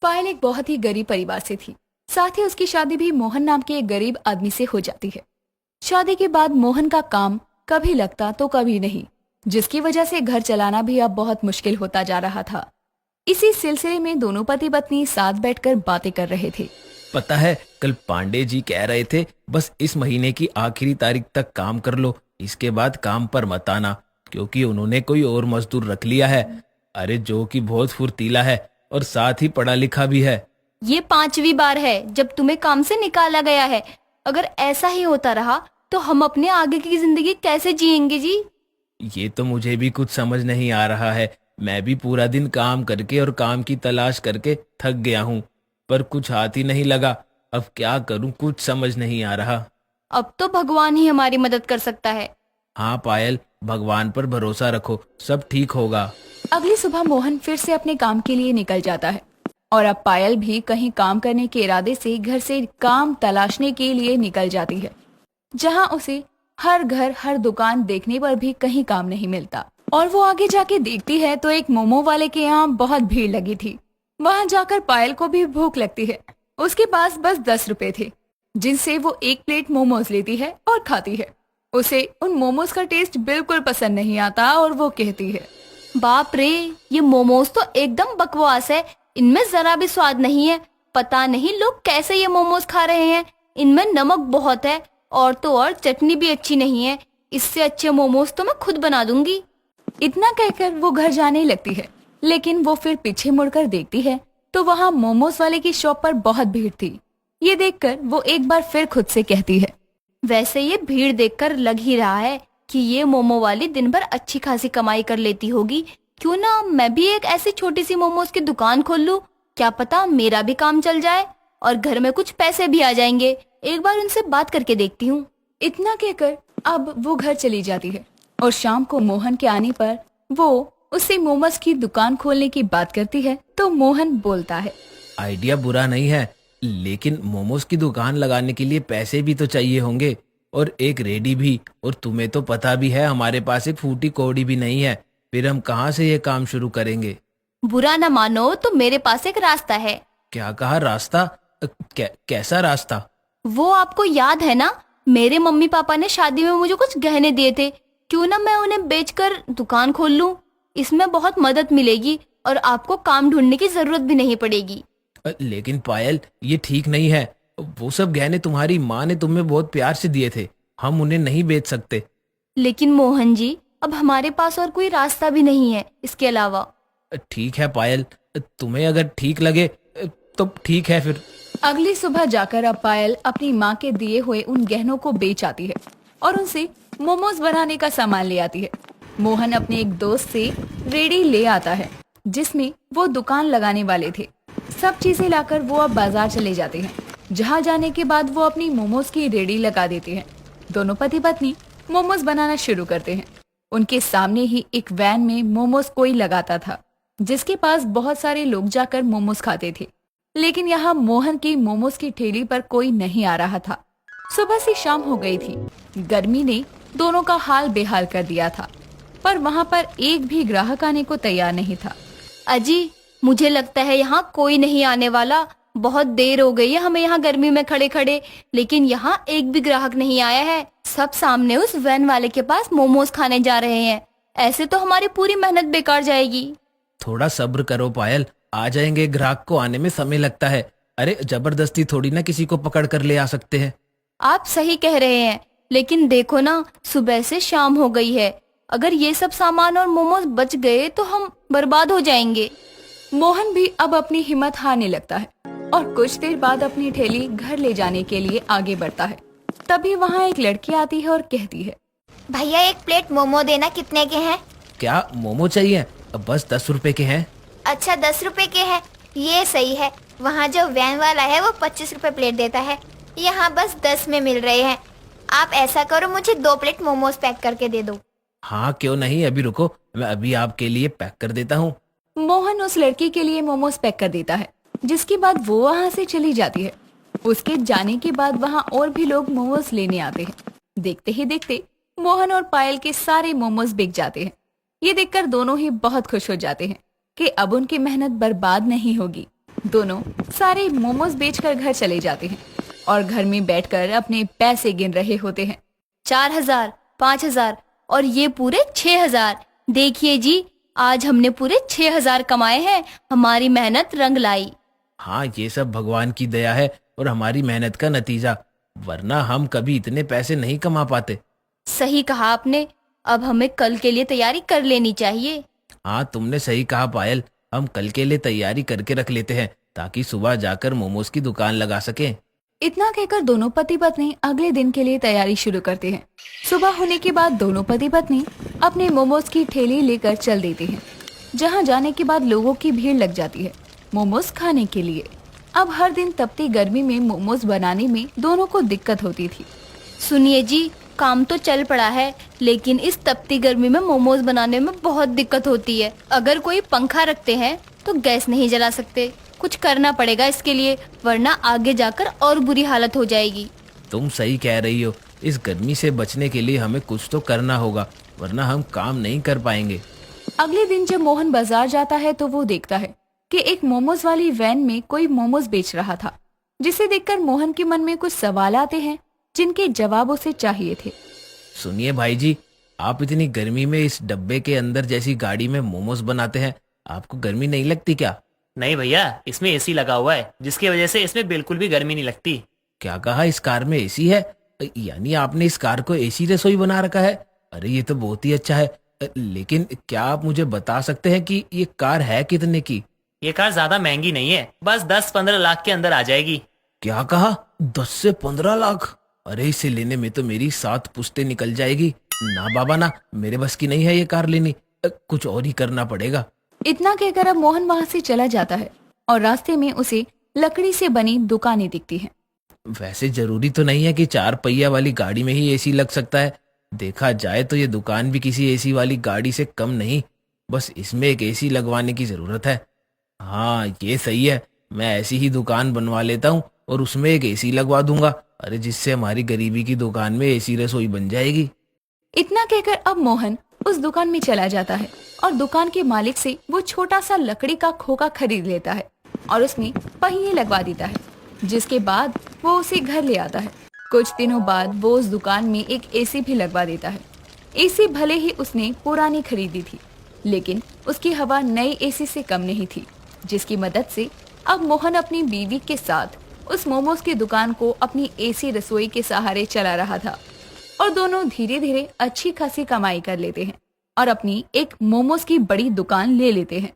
पायल एक बहुत ही गरीब परिवार से थी। साथ ही उसकी शादी भी मोहन नाम के एक गरीब आदमी से हो जाती है। शादी के बाद मोहन का काम कभी लगता तो कभी नहीं, जिसकी वजह से घर चलाना भी अब बहुत मुश्किल होता जा रहा था। इसी सिलसिले में दोनों पति पत्नी साथ बैठकर बातें कर रहे थे। पता है, कल पांडे जी कह रहे थे बस इस महीने की आखिरी तारीख तक काम कर लो, इसके बाद काम पर मत आना, क्योंकि उन्होंने कोई और मजदूर रख लिया है। अरे जो कि बहुत फुर्तीला है और साथ ही पढ़ा लिखा भी है। ये 5वीं बार है जब तुम्हें काम से निकाला गया है। अगर ऐसा ही होता रहा तो हम अपने आगे की जिंदगी कैसे जिएंगे जी? ये तो मुझे भी कुछ समझ नहीं आ रहा है। मैं भी पूरा दिन काम करके और काम की तलाश करके थक गया हूँ, पर कुछ हाथ ही नहीं लगा। अब क्या करूँ, कुछ समझ नहीं आ रहा। अब तो भगवान ही हमारी मदद कर सकता है। हाँ पायल, भगवान पर भरोसा रखो, सब ठीक होगा। अगली सुबह मोहन फिर से अपने काम के लिए निकल जाता है और अब पायल भी कहीं काम करने के इरादे से घर से काम तलाशने के लिए निकल जाती है, जहां उसे हर घर हर दुकान देखने पर भी कहीं काम नहीं मिलता। और वो आगे जाके देखती है तो एक मोमो वाले के यहाँ बहुत भीड़ लगी थी। वहां जाकर पायल को भी भूख लगती है। उसके पास बस 10 रुपए थे, जिनसे वो एक प्लेट मोमोज लेती है और खाती है। उसे उन मोमोज का टेस्ट बिल्कुल पसंद नहीं आता और वो कहती है, बाप रे, ये मोमोज तो एकदम बकवास है। इनमें जरा भी स्वाद नहीं है। पता नहीं लोग कैसे ये मोमोज खा रहे हैं। इनमें नमक बहुत है और तो और चटनी भी अच्छी नहीं है। इससे अच्छे मोमोज तो मैं खुद बना दूंगी। इतना कहकर वो घर जाने लगती है, लेकिन वो फिर पीछे मुड़कर देखती है तो वहाँ मोमोज वाले की शॉप पर बहुत भीड़ थी। ये देखकर वो एक बार फिर खुद से कहती है, वैसे ये भीड़ देखकर लग ही रहा है कि ये मोमो वाली दिन भर अच्छी खासी कमाई कर लेती होगी। क्यों ना मैं भी एक ऐसी छोटी सी मोमोज की दुकान खोल लूं। क्या पता मेरा भी काम चल जाए और घर में कुछ पैसे भी आ जाएंगे। एक बार उनसे बात करके देखती हूँ। इतना कहकर अब वो घर चली जाती है और शाम को मोहन के आने पर वो उससे मोमोज की दुकान खोलने की बात करती है तो मोहन बोलता है, आइडिया बुरा नहीं है, लेकिन मोमोज की दुकान लगाने के लिए पैसे भी तो चाहिए होंगे और एक रेडी भी। और तुम्हें तो पता भी है हमारे पास एक फूटी कौड़ी भी नहीं है, फिर हम कहाँ से ये काम शुरू करेंगे। बुरा न मानो तो मेरे पास एक रास्ता है। क्या कहा, रास्ता? कैसा रास्ता? वो आपको याद है ना, मेरे मम्मी पापा ने शादी में मुझे कुछ गहने दिए थे। क्यों ना मैं उन्हें बेचकर दुकान खोल लूं। इसमें बहुत मदद मिलेगी और आपको काम ढूंढने की जरूरत भी नहीं पड़ेगी। लेकिन पायल, ये ठीक नहीं है। वो सब गहने तुम्हारी माँ ने तुम्हें बहुत प्यार से दिए थे, हम उन्हें नहीं बेच सकते। लेकिन मोहन जी, अब हमारे पास और कोई रास्ता भी नहीं है इसके अलावा। ठीक है पायल, तुम्हें अगर ठीक लगे तो ठीक है फिर। अगली सुबह जाकर अब पायल अपनी माँ के दिए हुए उन गहनों को बेच आती है और उनसे मोमोज बनाने का सामान ले आती है। मोहन अपने एक दोस्त से रेडी ले आता है, जिसमें वो दुकान लगाने वाले थे। सब चीजें लाकर वो अब बाजार चले जाते हैं, जहाँ जाने के बाद वो अपनी मोमोज की रेडी लगा देते हैं। दोनों पति पत्नी मोमोज बनाना शुरू करते हैं। उनके सामने ही एक वैन में मोमोज कोई लगाता था, जिसके पास बहुत सारे लोग जाकर मोमोज खाते थे। लेकिन यहाँ मोहन की मोमोज की ठेली पर कोई नहीं आ रहा था। सुबह से शाम हो गई थी। गर्मी ने दोनों का हाल बेहाल कर दिया था, पर वहाँ पर एक भी ग्राहक आने को तैयार नहीं था। अजी, मुझे लगता है यहाँ कोई नहीं आने वाला। बहुत देर हो गई है हमें यहाँ गर्मी में खड़े खड़े, लेकिन यहाँ एक भी ग्राहक नहीं आया है। सब सामने उस वैन वाले के पास मोमोज खाने जा रहे हैं। ऐसे तो हमारी पूरी मेहनत बेकार जाएगी। थोड़ा सब्र करो पायल, आ जाएंगे। ग्राहक को आने में समय लगता है। अरे जबरदस्ती थोड़ी ना किसी को पकड़ कर ले आ सकते हैं। आप सही कह रहे हैं, लेकिन देखो ना, सुबह से शाम हो गई है। अगर ये सब सामान और मोमोज बच गए तो हम बर्बाद हो जाएंगे। मोहन भी अब अपनी हिम्मत हारने लगता है और कुछ देर बाद अपनी ठेली घर ले जाने के लिए आगे बढ़ता है। तभी वहाँ एक लड़की आती है और कहती है, भैया एक प्लेट मोमो देना, कितने के हैं? क्या मोमो चाहिए? अब बस 10 रुपए के हैं। अच्छा 10 रुपए के हैं, ये सही है। वहाँ जो वैन वाला है वो 25 रुपए प्लेट देता है, यहाँ बस 10 में मिल रहे हैं। आप ऐसा करो, मुझे 2 प्लेट मोमोज पैक करके दे दो। हाँ क्यों नहीं, अभी रुको, मैं अभी आपके लिए पैक कर देता हूँ। मोहन उस लड़की के लिए मोमोज पैक कर देता है, जिसके बाद वो वहाँ से चली जाती है। उसके जाने के बाद वहाँ और भी लोग मोमोज लेने आते हैं। देखते ही देखते मोहन और पायल के सारे मोमोज बिक जाते हैं। ये देखकर दोनों ही बहुत खुश हो जाते हैं कि अब उनकी मेहनत बर्बाद नहीं होगी। दोनों सारे मोमोज बेचकर घर चले जाते हैं और घर में बैठकर अपने पैसे गिन रहे होते हैं। 4,000, 5,000 और ये पूरे 6,000। देखिए जी, आज हमने पूरे 6,000 कमाए हैं। हमारी मेहनत रंग लाई। हाँ, ये सब भगवान की दया है और हमारी मेहनत का नतीजा, वरना हम कभी इतने पैसे नहीं कमा पाते। सही कहा आपने। अब हमें कल के लिए तैयारी कर लेनी चाहिए। हाँ, तुमने सही कहा पायल। हम कल के लिए तैयारी करके रख लेते हैं ताकि सुबह जाकर मोमोज की दुकान लगा सकें। इतना कहकर दोनों पति पत्नी अगले दिन के लिए तैयारी शुरू करते हैं। सुबह होने के बाद दोनों पति पत्नी अपने मोमोज की ठेली लेकर चल देते हैं, जहां जाने के बाद लोगों की भीड़ लग जाती है मोमोज खाने के लिए। अब हर दिन तपती गर्मी में मोमोज बनाने में दोनों को दिक्कत होती थी। सुनिए जी, काम तो चल पड़ा है, लेकिन इस तपती गर्मी में मोमोज बनाने में बहुत दिक्कत होती है। अगर कोई पंखा रखते हैं तो गैस नहीं जला सकते। कुछ करना पड़ेगा इसके लिए, वरना आगे जाकर और बुरी हालत हो जाएगी। तुम सही कह रही हो। इस गर्मी से बचने के लिए हमें कुछ तो करना होगा, वरना हम काम नहीं कर पाएंगे। अगले दिन जब मोहन बाजार जाता है तो वो देखता है कि एक मोमोज वाली वैन में कोई मोमोज बेच रहा था, जिसे देखकर मोहन के मन में कुछ सवाल आते हैं जिनके जवाब उसे चाहिए थे। सुनिए भाई जी, आप इतनी गर्मी में इस डब्बे के अंदर जैसी गाड़ी में मोमोज बनाते हैं, आपको गर्मी नहीं लगती क्या? नहीं भैया, इसमें एसी लगा हुआ है, जिसकी वजह से इसमें बिल्कुल भी गर्मी नहीं लगती। क्या कहा? इस कार में एसी है? यानी आपने इस कार को एसी रसोई बना रखा है? अरे ये तो बहुत ही अच्छा है। लेकिन क्या आप मुझे बता सकते हैं कि ये कार है कितने की? ये कार ज्यादा महंगी नहीं है, बस 10-15 लाख के अंदर आ जाएगी। क्या कहा? 10 से 15 लाख? अरे इसे लेने में तो मेरी 7 पुश्तें निकल जाएगी। ना बाबा ना, मेरे बस की नहीं है ये कार लेनी। कुछ और ही करना पड़ेगा। इतना कहकर अब मोहन वहाँ से चला जाता है और रास्ते में उसे लकड़ी से बनी दुकानें दिखती हैं। वैसे जरूरी तो नहीं है कि 4 पहिया वाली गाड़ी में ही एसी लग सकता है। देखा जाए तो ये दुकान भी किसी एसी वाली गाड़ी से कम नहीं। बस इसमें एक एसी लगवाने की जरूरत है। हाँ, ये सही है। मैं ऐसी ही दुकान बनवा लेता हूँ और उसमें एक एसी लगवा दूंगा। अरे जिससे हमारी गरीबी की दुकान में एसी रसोई बन जाएगी। इतना कहकर अब मोहन उस दुकान में चला जाता है और दुकान के मालिक से वो छोटा सा लकड़ी का खोखा खरीद लेता है और उसमें पहिए लगवा देता है, जिसके बाद वो उसे घर ले आता है। कुछ दिनों बाद वो उस दुकान में एक एसी भी लगवा देता है। एसी भले ही उसने पुरानी खरीदी थी, लेकिन उसकी हवा नई एसी से कम नहीं थी, जिसकी मदद से अब मोहन अपनी बीवी के साथ उस मोमोज की दुकान को अपनी एसी रसोई के सहारे चला रहा था और दोनों धीरे धीरे अच्छी खासी कमाई कर लेते हैं और अपनी एक मोमोज की बड़ी दुकान ले लेते हैं।